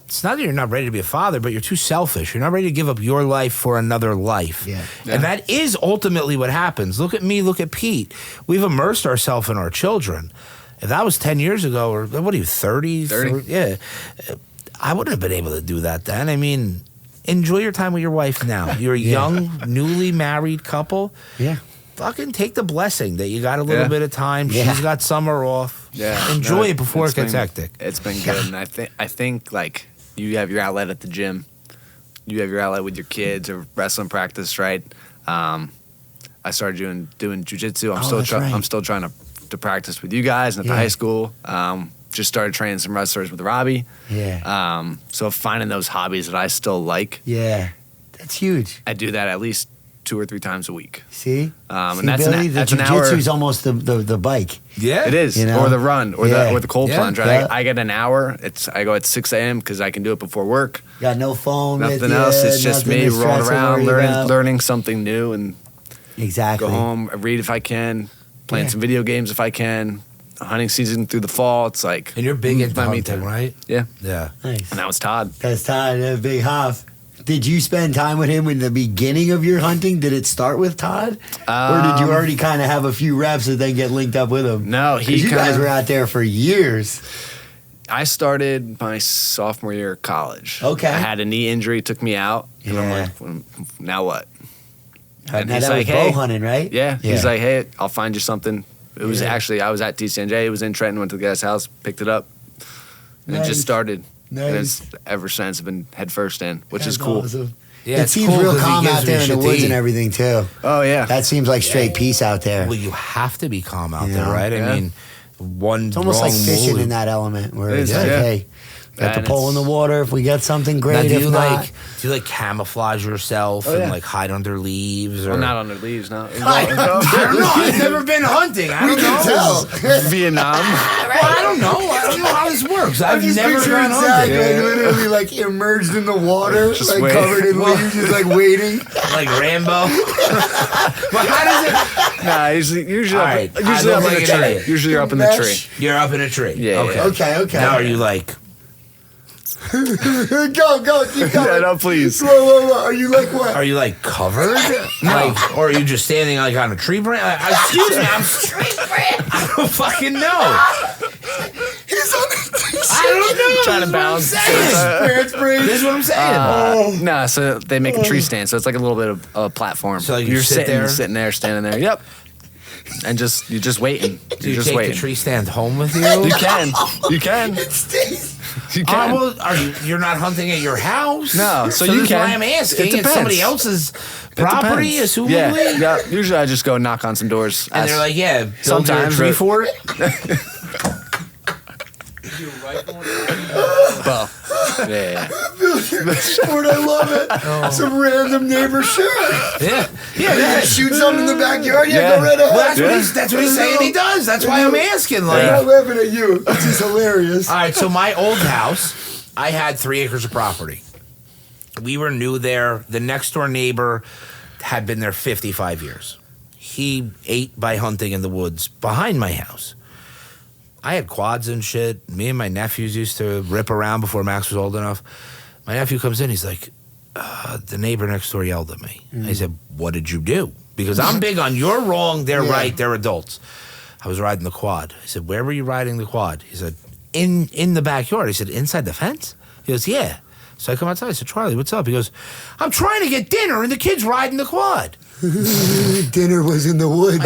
it's not that you're not ready to be a father, but you're too selfish. You're not ready to give up your life for another life. And that is ultimately what happens. Look at me, look at Pete. We've immersed ourselves in our children. If that was 10 years ago, or what are you, 30? 30. Yeah. I wouldn't have been able to do that then. I mean... Enjoy your time with your wife now. You're a young, newly married couple. Fucking take the blessing that you got a little bit of time. She's got summer off. Enjoy it before it gets hectic. It's been good. And I think like you have your outlet at the gym. You have your outlet with your kids or wrestling practice, right? I started doing Jiu-Jitsu. I'm still trying to practice with you guys and at the high school. Just started training some wrestlers with Robbie. So finding those hobbies that I still like. That's huge. I do that at least 2 or 3 times a week. See? And that's Billy, that's the an hour. Jiu-Jitsu's almost the bike. It is. You know? Or the run or the cold plunge. Right? Yeah. I get an hour. I go at 6 a.m. because I can do it before work. Got no phone. Nothing else. It's just me rolling around, learning something new, and go home, read if I can, playing some video games if I can. Hunting season through the fall. It's like, and you're big into hunting, right? Yeah. Nice. And that was Todd. That's Todd, Big Hoff. Did you spend time with him in the beginning of your hunting? Did it start with Todd, or did you already kind of have a few reps and then get linked up with him? No, you guys were out there for years. I started my sophomore year of college. Okay. I had a knee injury, took me out, and I'm like, now what? And he's like, bow hunting, right? Yeah. He's like, hey, I'll find you something. It was actually, I was at TCNJ. It was in Trenton, went to the guy's house, picked it up, and it just started. And it's ever since been head first in, which is cool. Awesome. Yeah, it seems real calm out there in the woods and everything, too. Oh, yeah. That seems like straight peace out there. Well, you have to be calm out there, right? I mean, it's almost like fishing in that element where it's like, hey, got the pole in the water. If we get something great, now, do you camouflage yourself and like hide under leaves? Or? Well, not under leaves, no. I don't know. I've never been hunting. I don't know. Vietnam. I don't know. I don't know how this works. I've never gone hunting. Literally like immersed in the water, just like covered in leaves, just like waiting, like Rambo. But how does it? Nah, usually up in the tree. Usually you're up in the tree. You're up in a tree. Yeah. Okay. Now are you like? Go, keep going. No, please. Whoa. Are you like what? Are you like covered? Like, or are you just standing like on a tree branch? Excuse me, I'm tree branch. I don't fucking know. He's on the I don't know. Trying to balance. This is what I'm saying. Nah, so they make a tree stand, so it's like a little bit of a platform. So like you're sitting there, standing there. Yep. And you're just waiting. Do you just take waiting. the tree stand home with you? You can. It stays. You can. You're not hunting at your house? No, so that's you can. why I'm asking. It It's somebody depends. else's property, Depends. assumably? Yeah. Usually I just go knock on some doors. And they're like, yeah, build sometimes your tree for it? Well, yeah. Sport, I love it. Some random neighbor shit. Yeah. Yeah, shoot something in the backyard. Yeah, Yeah. go right ahead. Well, that's what he's saying he does. That's why I'm asking. I'm Like, not laughing at you. This is hilarious. all right, so my old house, I had 3 acres of property. We were new there. The next door neighbor had been there 55 years. He ate by hunting in the woods behind my house. I had quads and shit. Me and my nephews used to rip around before Max was old enough. My nephew comes in. He's like, the neighbor next door yelled at me. I said, what did you do? Because I'm big on you're wrong, they're right, they're adults. I was riding the quad. I said, where were you riding the quad? He said, in the backyard. I said, inside the fence? He goes, yeah. So I come outside. I said, Charlie, what's up? He goes, I'm trying to get dinner and the kid's riding the quad. Dinner was in the woods.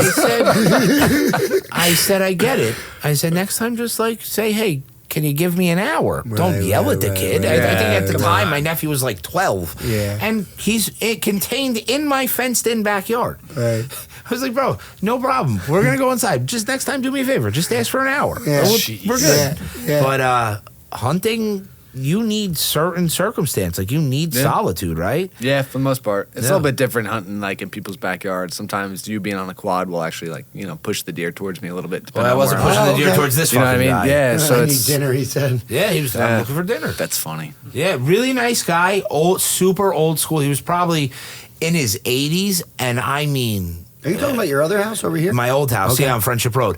I said, I get it. I said, next time just like say, hey, can you give me an hour? Don't yell at the kid. I think at the time my nephew was like 12. Yeah. And he's contained in my fenced-in backyard. Right. I was like, bro, no problem. We're going to go inside. Just next time, do me a favor. Just ask for an hour. Yeah. We're good. Yeah. But hunting, you need certain circumstance. Like, you need solitude, right? Yeah, for the most part. It's a little bit different hunting like in people's backyards. Sometimes you being on a quad will actually like, push the deer towards me a little bit. Well, I wasn't pushing the deer towards this You know what I fucking mean? guy. Yeah, so I need it's dinner, he said. Yeah, he was I'm looking for dinner. That's funny. Yeah, really nice guy. Old, super old school. He was probably in his 80s, and I mean... Are you talking about your other house over here? My old house, on Friendship Road.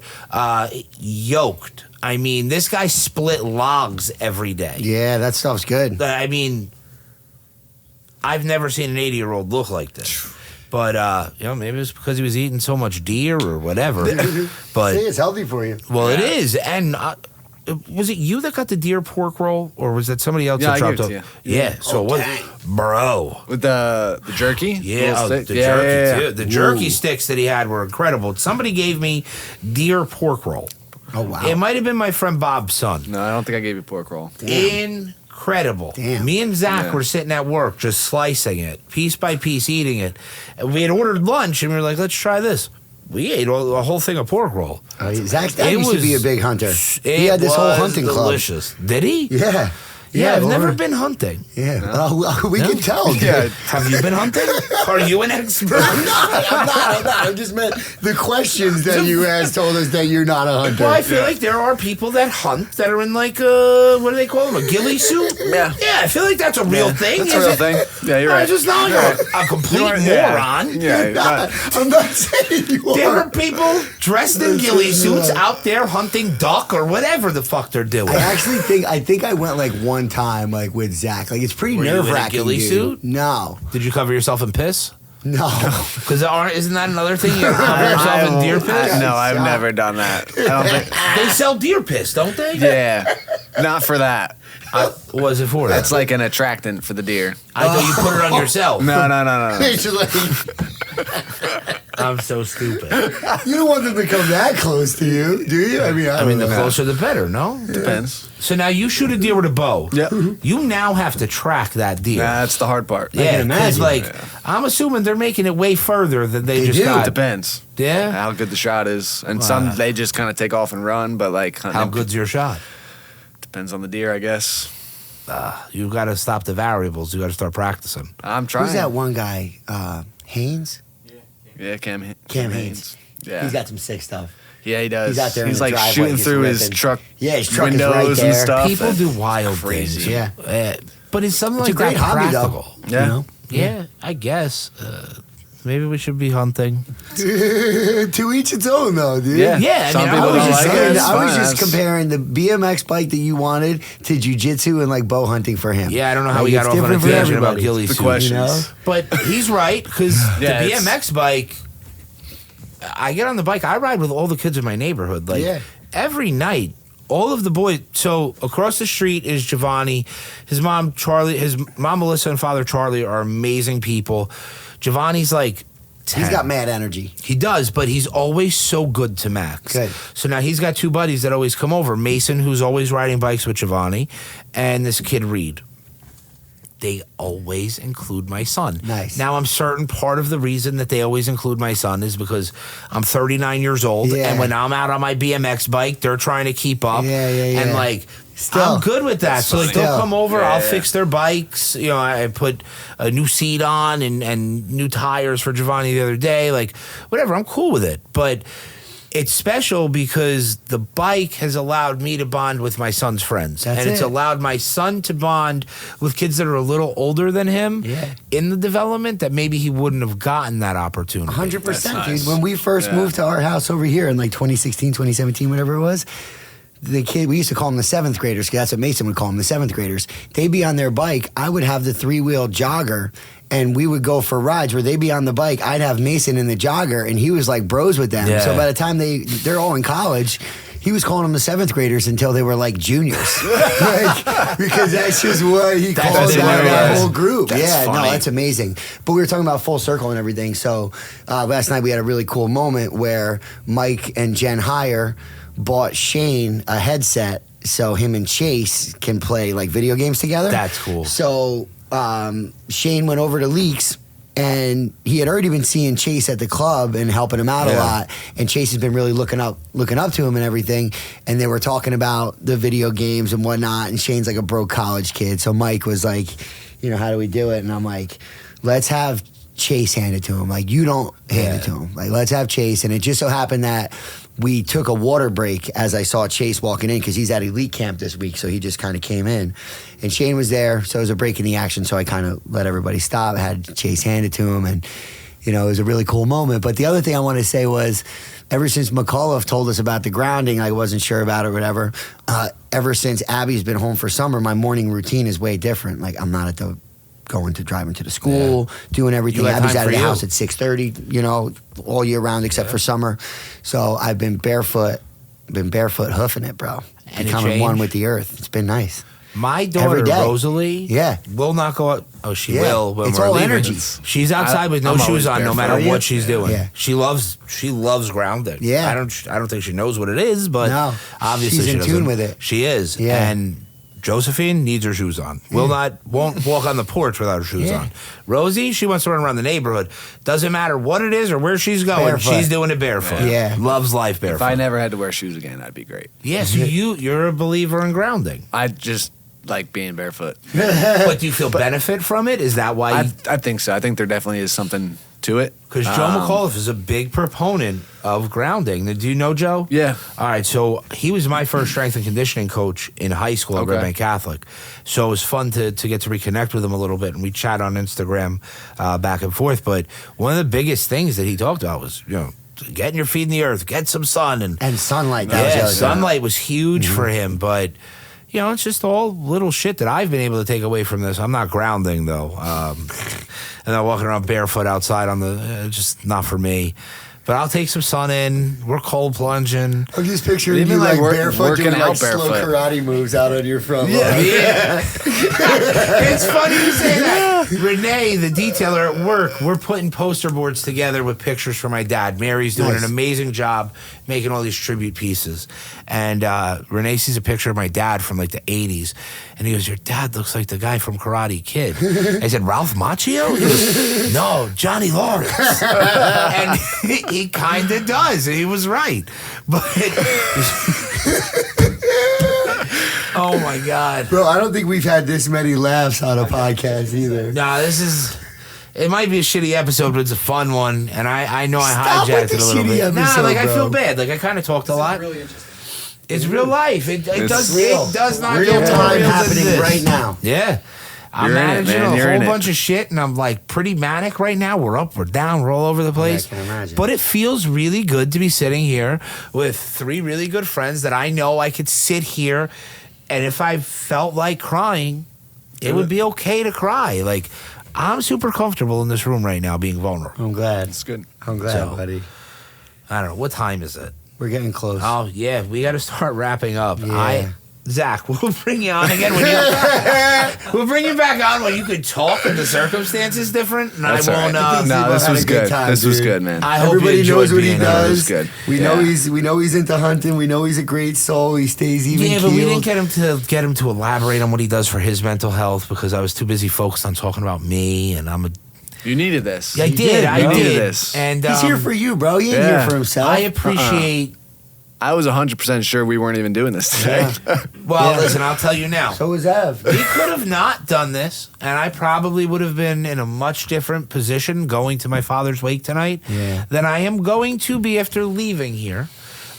Yoked. I mean, this guy split logs every day. Yeah, that stuff's good. I mean, I've never seen an 80-year-old look like this. But, maybe it's because he was eating so much deer or whatever. But See, it's healthy for you. well, it is. And was it you that got the deer pork roll, or was that somebody else that I chopped gave up? it to you. Yeah. So what, bro? With the jerky? Yeah, Little the stick? jerky too. The jerky Ooh. sticks that he had were incredible. Somebody gave me deer pork roll. Oh, wow. It might have been my friend Bob's son. No, I don't think I gave you pork roll. Incredible. Damn. Me and Zach were sitting at work just slicing it, piece by piece, eating it. And we had ordered lunch, and we were like, let's try this. We ate a whole thing of pork roll. Zach's dad used to be a big hunter. He had this whole hunting delicious. club. Did he? Yeah. Yeah, I've never been hunting. Yeah. We can tell. Dude. Yeah. Have you been hunting? Are you an expert? I'm not. I just meant the questions that you asked told us that you're not a hunter. Well, I feel like there are people that hunt that are in like what do they call them? A ghillie suit? Yeah. Yeah, I feel like that's a real thing. That's a real thing. Yeah, you're right. I just not a complete moron. Yeah. I'm not saying you There are. are people dressed in ghillie suits out there hunting duck or whatever the fuck they're doing. I actually think I went like one time like with Zach. Like it's pretty Were you in a nerve wracking. ghillie suit? No. Did you cover yourself in piss? No. Because isn't that another thing? You cover yourself in deer piss? No, I've never done that. I don't think. They sell deer piss, don't they? Yeah. Not for that. What was it for? That's like an attractant for the deer. I thought you put it on yourself. No. It's just like, I'm so stupid. you don't want them to come that close to you, do you? I mean, The closer the better, no? Depends. So now you shoot a deer with a bow. Yep. You now have to track that deer. That's the hard part. Yeah, can because imagine. I'm assuming they're making it way further than they just do. got. Depends. Yeah? How good the shot is. And some, they just kind of take off and run, but like hunting How good's your shot? depends on the deer, I guess. You got to stop the variables. You got to start practicing. I'm trying. who's that one guy? Haynes? Yeah, Cam Haynes. Yeah. He's got some sick stuff. Yeah, he does. He's out there in He's the like driveway, shooting he's through his ripping. truck Yeah, his truck is windows right and there. stuff. People do wild crazy. things. Yeah. But it's something It's like a great that hobby, practical. though. Yeah. You know? Yeah, I guess. Maybe we should be hunting. To each its own, though, dude. Yeah. Yeah, I Some mean, people I was don't just like saying, it. It's I was fine. just comparing the BMX bike that you wanted to Jiu-Jitsu and like bow hunting for him. Yeah, I don't know how Like, we got it's off on a different for tangent about everybody. ghillie The suits. question. You know? But he's right, because Yeah, the it's- BMX bike, I get on the bike, I ride with all the kids in my neighborhood. Like, Yeah. every night, all of the boys. So across the street is Giovanni. His mom, Charlie, his mom, Melissa, and father, Charlie, are amazing people. Giovanni's like He's got mad energy. He does, but he's always so good to Max. Good. So now he's got 2 buddies that always come over. Mason, who's always riding bikes with Giovanni, and this kid Reed. They always include my son. Nice. Now, I'm certain part of the reason that they always include my son is because I'm 39 years old, and when I'm out on my BMX bike, they're trying to keep up. And, like, Still, I'm good with that. So, like, they'll come over, I'll fix their bikes. You know, I put a new seat on and new tires for Giovanni the other day. Like, whatever, I'm cool with it. But it's special because the bike has allowed me to bond with my son's friends. It's allowed my son to bond with kids that are a little older than him in the development that maybe he wouldn't have gotten that opportunity. 100%, dude. When we first moved to our house over here in like 2016, 2017, whatever it was, the kid, we used to call them the 7th graders, because that's what Mason would call them, the 7th graders. They'd be on their bike. I would have the 3-wheel jogger, and we would go for rides where they'd be on the bike. I'd have Mason in the jogger, and he was like bros with them. So by the time they're all in college, he was calling them the 7th graders until they were like juniors. Like, because that's just what he calls that whole group. That's funny. No, that's amazing. But we were talking about full circle and everything. So last night we had a really cool moment where Mike and Jen Heyer bought Shane a headset so him and Chase can play like video games together. That's cool. So Shane went over to Leaks, and he had already been seeing Chase at the club and helping him out a lot. And Chase has been really looking up to him and everything. And they were talking about the video games and whatnot. And Shane's like a broke college kid. So Mike was like, you know, how do we do it? And I'm like, let's have Chase hand it to him. Like, you don't hand it to him. Like, let's have Chase. And it just so happened that we took a water break as I saw Chase walking in, because he's at elite camp this week, so he just kind of came in. And Shane was there, so it was a break in the action, so I kind of let everybody stop, had Chase hand it to him, and, you know, it was a really cool moment. But the other thing I want to say was, ever since McAuliffe told us about the grounding, I wasn't sure about it or whatever, ever since Abby's been home for summer, my morning routine is way different. Like, I'm not at the driving to the school, doing everything. Abby's out of the house at 6:30, you know, all year round except for summer. So I've been barefoot hoofing it, bro. Becoming one with the earth. It's been nice. My daughter, Rosalie, will not go out. Oh, she will. When it's we're all leaving. energy. She's outside with no shoes on, no matter what she's doing. Yeah. She loves grounding. Yeah. I don't think she knows what it is, but obviously she's in tune with it. She is. Yeah. And Josephine needs her shoes on. Won't walk on the porch without her shoes on. Rosie, she wants to run around the neighborhood. Doesn't matter what it is or where she's going. Barefoot. She's doing it barefoot. Yeah. Loves life barefoot. If I never had to wear shoes again, that'd be great. Yeah, so you're a believer in grounding. I just like being barefoot. But do you feel benefit from it? Is that why? I think so. I think there definitely is something to it. Because Joe McAuliffe is a big proponent of grounding. Do you know Joe? Yeah. All right, so he was my first strength and conditioning coach in high school at Red Bank Catholic. So it was fun to get to reconnect with him a little bit, and we chat on Instagram back and forth. But one of the biggest things that he talked about was, you know, getting your feet in the earth, get some sun. And sunlight. Sunlight was huge for him, but... You know, it's just all little shit that I've been able to take away from this. I'm not grounding, though. And I'm walking around barefoot outside on the... just not for me. But I'll take some sun in. We're cold plunging. I'm just picturing you like barefoot doing like slow karate moves out on your front lawn. Yeah. It's funny you say that. Renee, the detailer at work, we're putting poster boards together with pictures for my dad. Mary's doing an amazing job making all these tribute pieces. And Renee sees a picture of my dad from like the 80s. And he goes, your dad looks like the guy from Karate Kid. I said, Ralph Macchio? He goes, no, Johnny Lawrence. And he kind of does. He was right. But... oh, my God. Bro, I don't think we've had this many laughs on a podcast either. Nah, it might be a shitty episode, but it's a fun one. And I know I hijacked it a little bit. Episode, I feel bad. Like, I kind of talked a lot. Really interesting. It's real life. It does not real get time real happening right now. Yeah. I'm managing a whole bunch of shit, and I'm like pretty manic right now. We're up, we're down, we're all over the place. I can imagine. But it feels really good to be sitting here with 3 really good friends that I know I could sit here, and if I felt like crying, it would be okay to cry. Like, I'm super comfortable in this room right now being vulnerable. I'm glad. It's good. I'm glad, buddy. I don't know. What time is it? We're getting close. Oh, yeah. We got to start wrapping up. Yeah. Zach, we'll bring you on again when we'll bring you back on when you could talk and the circumstances different. And That's I won't. right. No, this was good. This was good, man. I hope Everybody you knows what he being here. does. It was good. We know he's into hunting. We know he's a great soul. He stays even Yeah, keeled. but we didn't get him to elaborate on what he does for his mental health because I was too busy focused on talking about me, and I'm a. You needed this. I did. You needed this. And He's here for you, bro. He ain't here for himself. I appreciate. I was 100% sure we weren't even doing this today. Well, listen, I'll tell you now. So was Ev. We could have not done this, and I probably would have been in a much different position going to my father's wake tonight than I am going to be after leaving here.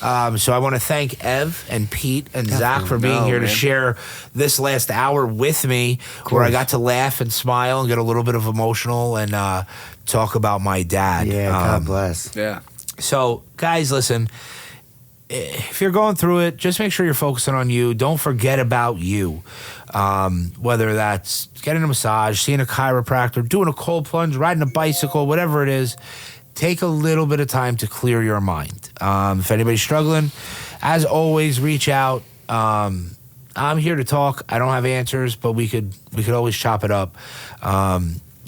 So I want to thank Ev and Pete and Zach for being here to share this last hour with me, where I got to laugh and smile and get a little bit of emotional and talk about my dad. Yeah, God bless. Yeah. So, guys, listen. If you're going through it, just make sure you're focusing on you. Don't forget about you. Whether that's getting a massage, seeing a chiropractor, doing a cold plunge, riding a bicycle, whatever it is, take a little bit of time to clear your mind. If anybody's struggling, as always, reach out. I'm here to talk. I don't have answers, but we could always chop it up.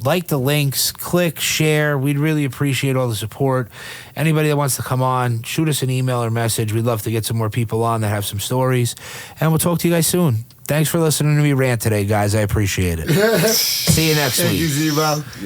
Like the links, click, share. We'd really appreciate all the support. Anybody that wants to come on, shoot us an email or message. We'd love to get some more people on that have some stories. And we'll talk to you guys soon. Thanks for listening to me rant today, guys. I appreciate it. See you next week. Thank you, Z-Bro.